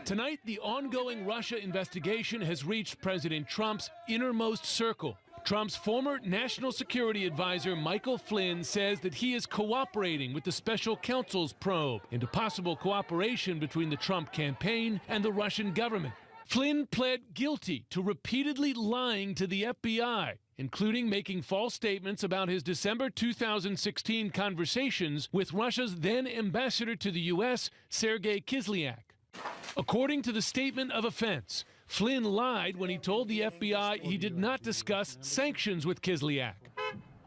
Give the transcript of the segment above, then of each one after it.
Tonight, the ongoing Russia investigation has reached President Trump's innermost circle. Trump's former national security advisor, Michael Flynn, says that he is cooperating with the special counsel's probe into possible cooperation between the Trump campaign and the Russian government. Flynn pled guilty to repeatedly lying to the FBI, including making false statements about his December 2016 conversations with Russia's then ambassador to the U.S., Sergei Kislyak. According to the statement of offense, Flynn lied when he told the FBI he did not discuss sanctions with Kislyak.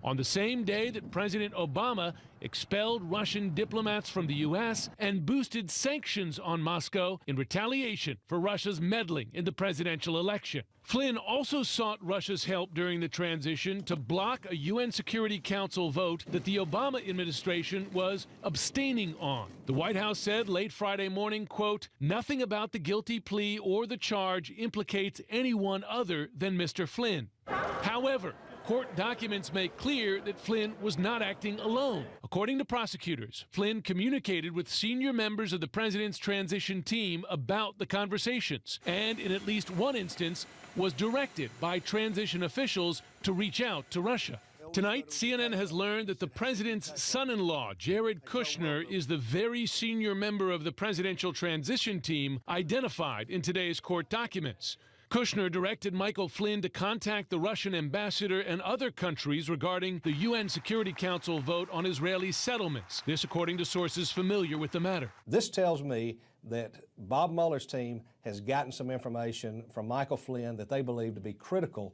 On the same day that President Obama expelled Russian diplomats from the U.S. and boosted sanctions on Moscow in retaliation for Russia's meddling in the presidential election. Flynn also sought Russia's help during the transition to block a UN Security Council vote that the Obama administration was abstaining on. The White House said late Friday morning, quote, "Nothing about the guilty plea or the charge implicates anyone other than Mr. Flynn." However, court documents make clear that Flynn was not acting alone. According to prosecutors, Flynn communicated with senior members of the president's transition team about the conversations, and in at least one instance was directed by transition officials to reach out to Russia. Tonight, CNN has learned that the president's son-in-law, Jared Kushner, is the very senior member of the presidential transition team identified in today's court documents. Kushner directed Michael Flynn to contact the Russian ambassador and other countries regarding the UN Security Council vote on Israeli settlements. This, according to sources familiar with the matter. This tells me that Bob Mueller's team has gotten some information from Michael Flynn that they believe to be critical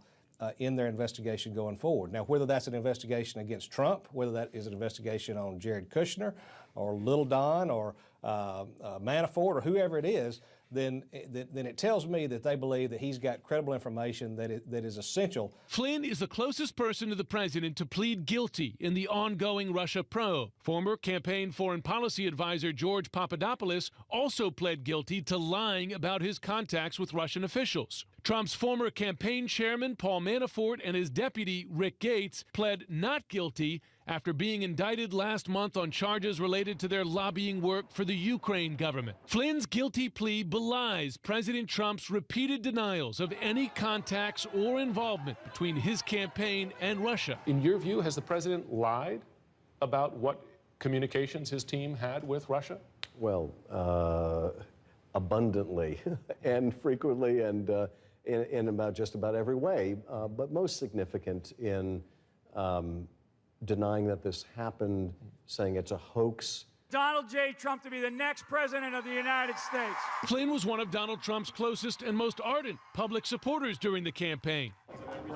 in their investigation going forward. Now, whether that's an investigation against Trump, whether that is an investigation on Jared Kushner or Little Don or Manafort or whoever it is, then it tells me that they believe that he's got credible information that is essential. Flynn is the closest person to the president to plead guilty in the ongoing Russia probe. Former campaign foreign policy advisor George Papadopoulos also pled guilty to lying about his contacts with Russian officials. Trump's former campaign chairman Paul Manafort and his deputy Rick Gates pled not guilty after being indicted last month on charges related to their lobbying work for the Ukraine government. Flynn's guilty plea belies President Trump's repeated denials of any contacts or involvement between his campaign and Russia. In your view, has the president lied about what communications his team had with Russia? Well, abundantly and frequently and in about just about every way, but most significant in denying that this happened, saying it's a hoax. Donald J. Trump to be the next president of the United States. Flynn was one of Donald Trump's closest and most ardent public supporters during the campaign,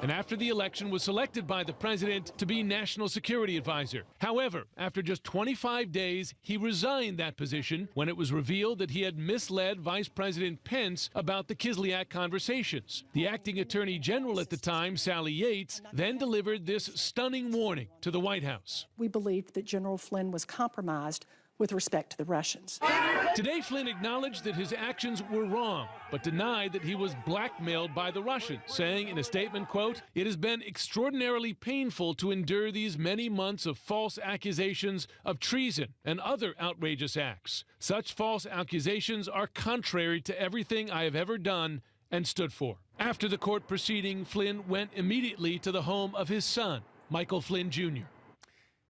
and after the election was selected by the president to be national security advisor. However, after just 25 days, he resigned that position when it was revealed that he had misled Vice President Pence about the Kislyak conversations. The acting attorney general at the time, Sally Yates, then delivered this stunning warning to the White House. We believed that General Flynn was compromised with respect to the Russians. Today, Flynn acknowledged that his actions were wrong, but denied that he was blackmailed by the Russians, saying in a statement, quote, "It has been extraordinarily painful to endure these many months of false accusations of treason and other outrageous acts. Such false accusations are contrary to everything I have ever done and stood for." After the court proceeding, Flynn went immediately to the home of his son, Michael Flynn, Jr.